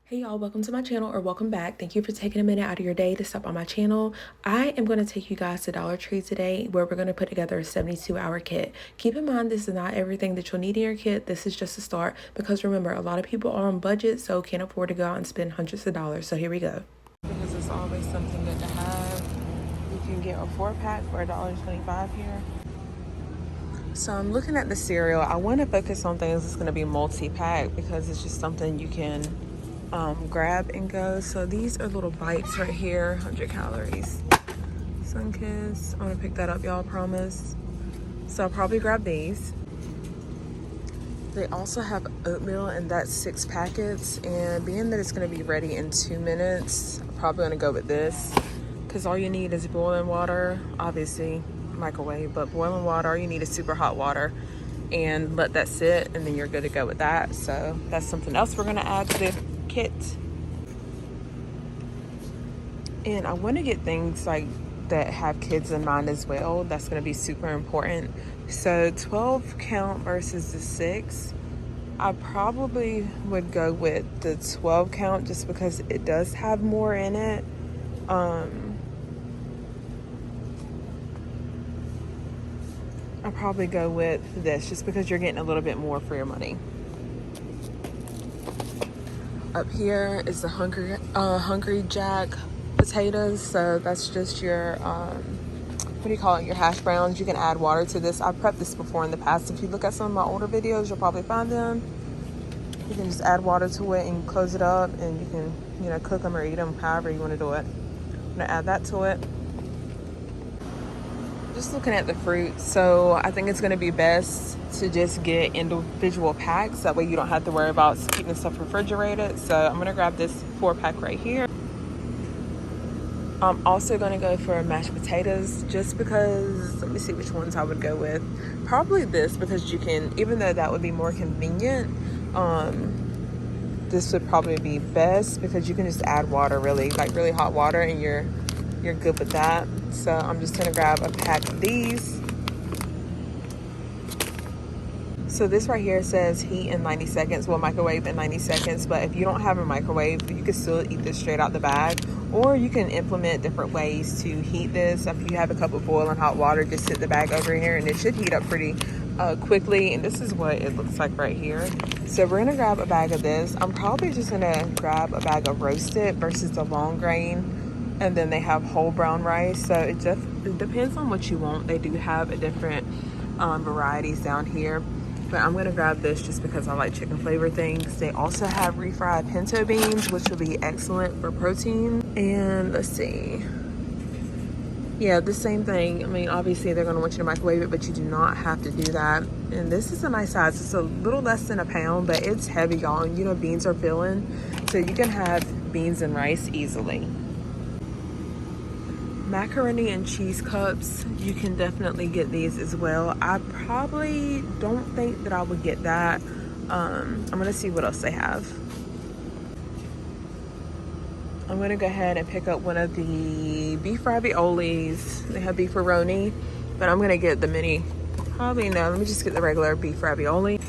Hey y'all, welcome to my channel, or welcome back. Thank you for taking a minute out of your day to stop on my channel. I am going to take you guys to Dollar Tree today, where we're going to put together a 72-hour kit. Keep in mind, this is not everything that you'll need in your kit. This is just a start, because remember, a lot of people are on budget, so can't afford to go out and spend hundreds of dollars. So here we go. Because it's always something good to have. You can get a 4-pack for $1.25 here. So I'm looking at the cereal. I want to focus on things that's going to be multi-pack, because it's just something you can grab and go. So these are little bites right here, 100 calories. Sunkiss. I'm gonna pick that up, y'all, promise. So I'll probably grab these. They also have oatmeal, and that's 6 packets. And being that it's gonna be ready in 2 minutes, I'm probably gonna go with this, because all you need is boiling water, obviously microwave, but boiling water. All you need is super hot water, and let that sit, and then you're good to go with that. So that's something else we're gonna add to the kit. And I want to get things like that have kids in mind as well. That's going to be super important. So 12 count versus the 6, I probably would go with the 12 count, just because it does have more in it. I'll probably go with this, just because you're getting a little bit more for your money. Up here is the Hungry Jack potatoes. So that's just your what do you call it, your hash browns. You can add water to this. I've prepped this before in the past. If you look at some of my older videos, you'll probably find them. You can just add water to it and close it up, and you can, cook them or eat them, however you want to do it. I'm gonna add that to it. Just looking at the fruit, so I think it's going to be best to just get individual packs. That way you don't have to worry about keeping stuff refrigerated. So I'm going to grab this 4-pack right here. I'm also going to go for mashed potatoes, just because, let me see which ones I would go with. Probably this, because you can, even though that would be more convenient, this would probably be best, because you can just add water, really hot water, and you're good with that. So I'm just gonna grab a pack of these. So this right here says heat in 90 seconds, well, microwave in 90 seconds. But if you don't have a microwave, you can still eat this straight out the bag, or you can implement different ways to heat this. If you have a cup of boiling hot water, just sit the bag over here, and it should heat up pretty quickly. And this is what it looks like right here. So we're gonna grab a bag of this. I'm probably just gonna grab a bag of roasted versus the long grain. And then they have whole brown rice. So it depends on what you want. They do have a different varieties down here. But I'm gonna grab this just because I like chicken flavored things. They also have refried pinto beans, which will be excellent for protein. And let's see. Yeah, the same thing. I mean, obviously they're gonna want you to microwave it, but you do not have to do that. And this is a nice size. It's a little less than a pound, but it's heavy, y'all. And beans are filling. So you can have beans and rice easily. Macaroni and cheese cups, you can definitely get these as well. I probably don't think that I would get that. I'm gonna see what else they have. I'm gonna go ahead and pick up one of the beef raviolis. They have beef roni, but I'm gonna get the mini. Probably no, let me just get the regular beef ravioli.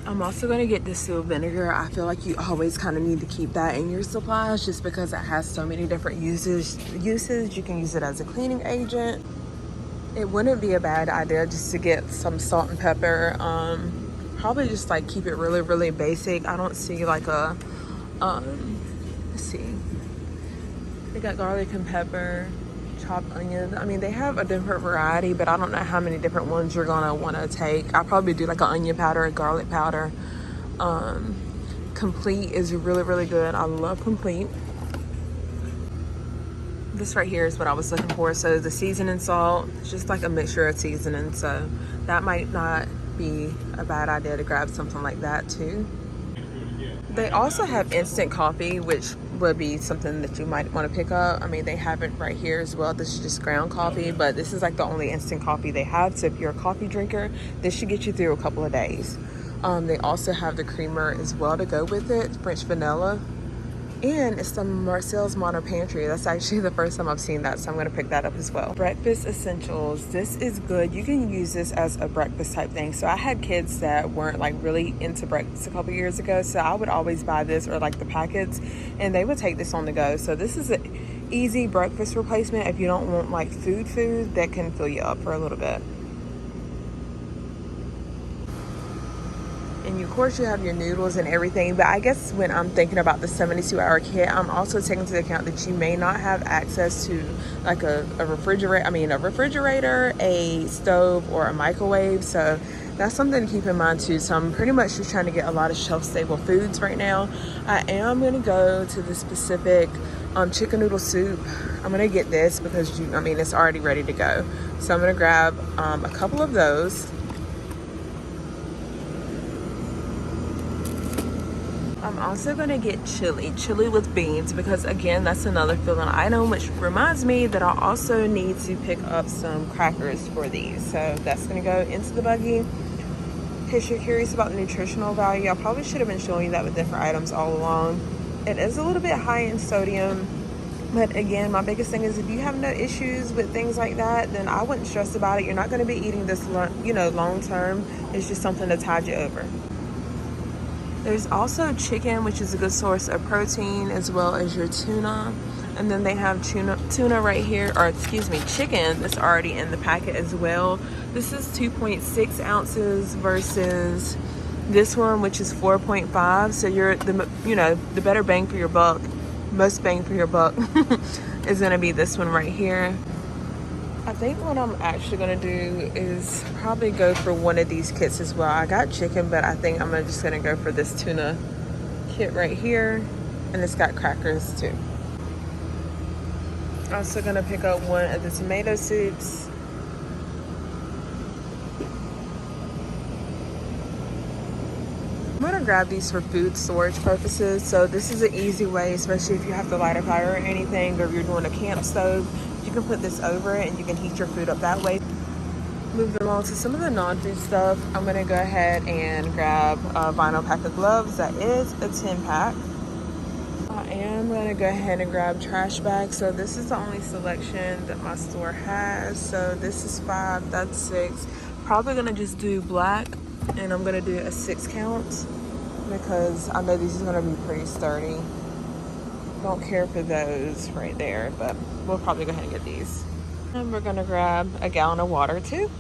I'm also going to get distilled vinegar. I feel like you always kind of need to keep that in your supplies, just because it has so many different uses. You can use it as a cleaning agent. It wouldn't be a bad idea just to get some salt and pepper. Probably just like keep it really, really basic. I don't see like a, let's see. They got garlic and pepper, chopped onions. I mean, they have a different variety, but I don't know how many different ones you're gonna want to take. I'll probably do like an onion powder, a garlic powder. Complete is really, really good. I love Complete. This right here is what I was looking for. So the seasoning salt, it's just like a mixture of seasoning. So that might not be a bad idea to grab something like that too. They also have instant coffee, which would be something that you might want to pick up. I mean, they have it right here as well. This is just ground coffee, but this is like the only instant coffee they have. So if you're a coffee drinker, this should get you through a couple of days. They also have the creamer as well to go with it, French vanilla. And it's the Marcel's Modern Pantry. That's actually the first time I've seen that, so I'm gonna pick that up as well. Breakfast essentials. This is good. You can use this as a breakfast type thing. So I had kids that weren't like really into breakfast a couple years ago, so I would always buy this or like the packets, and they would take this on the go. So this is an easy breakfast replacement if you don't want like food that can fill you up for a little bit. And of course you have your noodles and everything, but I guess when I'm thinking about the 72-hour kit, I'm also taking into account that you may not have access to like a refrigerator, a stove, or a microwave. So that's something to keep in mind too. So I'm pretty much just trying to get a lot of shelf-stable foods right now. I am gonna go to the specific chicken noodle soup. I'm gonna get this because it's already ready to go. So I'm gonna grab a couple of those. I'm also gonna get chili with beans, because again, that's another filling item, which reminds me that I also need to pick up some crackers for these. So that's gonna go into the buggy. In case you're curious about the nutritional value, I probably should have been showing you that with different items all along. It is a little bit high in sodium, but again, my biggest thing is if you have no issues with things like that, then I wouldn't stress about it. You're not gonna be eating this, long term. It's just something to tide you over. There's also chicken, which is a good source of protein, as well as your tuna. And then they have tuna right here, or excuse me, chicken that's already in the packet as well. This is 2.6 ounces versus this one, which is 4.5. So you're the better bang for your buck, most bang for your buck is gonna be this one right here. I think what I'm actually gonna do is probably go for one of these kits as well. I got chicken, but I think I'm just gonna go for this tuna kit right here, and it's got crackers too. Also gonna pick up one of the tomato soups. I'm gonna grab these for food storage purposes. So this is an easy way, especially if you have to light a fire or anything, or if you're doing a camp stove. You can put this over it and you can heat your food up that way. Moving along to some of the non-food stuff, I'm gonna go ahead and grab a vinyl pack of gloves. That is a 10-pack. I am gonna go ahead and grab trash bags. So this is the only selection that my store has. So this is 5, that's 6. Probably gonna just do black, and I'm gonna do a 6 count because I know these are gonna be pretty sturdy. Don't care for those right there, but we'll probably go ahead and get these. And we're gonna grab a gallon of water too.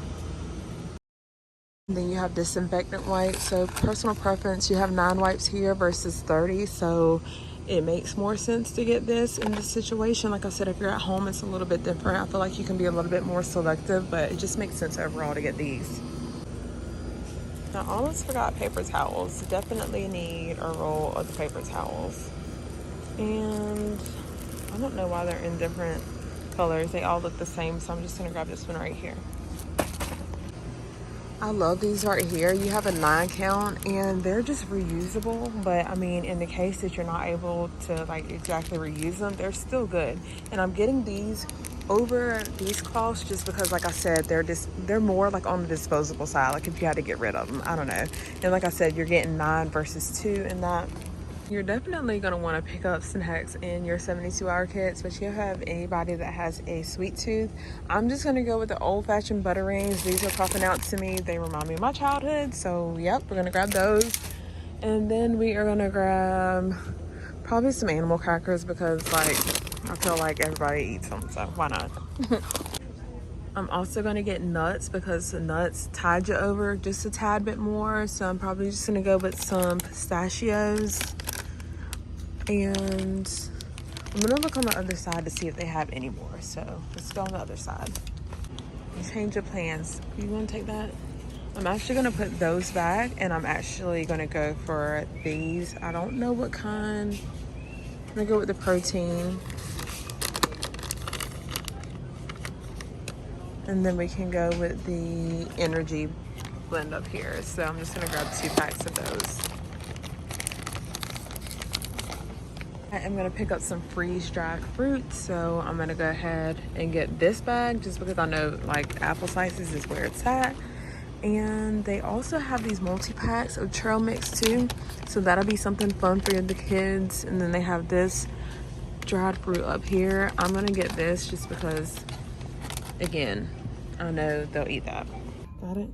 And then you have disinfectant wipes. So personal preference, you have 9 wipes here versus 30. So it makes more sense to get this in this situation. Like I said, if you're at home, it's a little bit different. I feel like you can be a little bit more selective, but it just makes sense overall to get these. I almost forgot paper towels. Definitely need a roll of the paper towels. And I don't know why they're in different colors. They all look the same, so I'm just gonna grab this one right here. I love these right here. You have a 9 count and they're just reusable, but I mean, in the case that you're not able to like exactly reuse them, they're still good. And I'm getting these over these cloths just because, like I said, they're more like on the disposable side, like if you had to get rid of them, I don't know. And like I said, you're getting 9 versus 2 in that. You're definitely going to want to pick up snacks in your 72-hour kits, but you have anybody that has a sweet tooth. I'm just going to go with the old-fashioned butter rings. These are popping out to me. They remind me of my childhood, so yep, we're going to grab those. And then we are going to grab probably some animal crackers because like I feel like everybody eats them, so why not? I'm also going to get nuts because the nuts tide you over just a tad bit more, so I'm probably just going to go with some pistachios. And I'm gonna look on the other side to see if they have any more. So let's go on the other side. Change of plans. You wanna take that? I'm actually gonna put those back and I'm actually gonna go for these. I don't know what kind. I'm gonna go with the protein. And then we can go with the energy blend up here. So I'm just gonna grab 2 packs of those. I'm gonna pick up some freeze-dried fruit, so I'm gonna go ahead and get this bag just because I know like apple slices is where it's at. And they also have these multi-packs of trail mix too, so that'll be something fun for the kids. And then they have this dried fruit up here. I'm gonna get this just because, again, I know they'll eat that. Got it?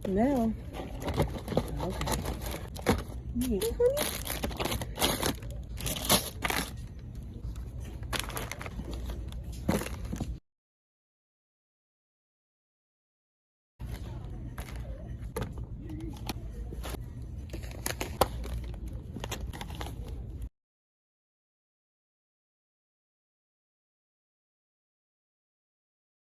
Now, okay. You get it, honey?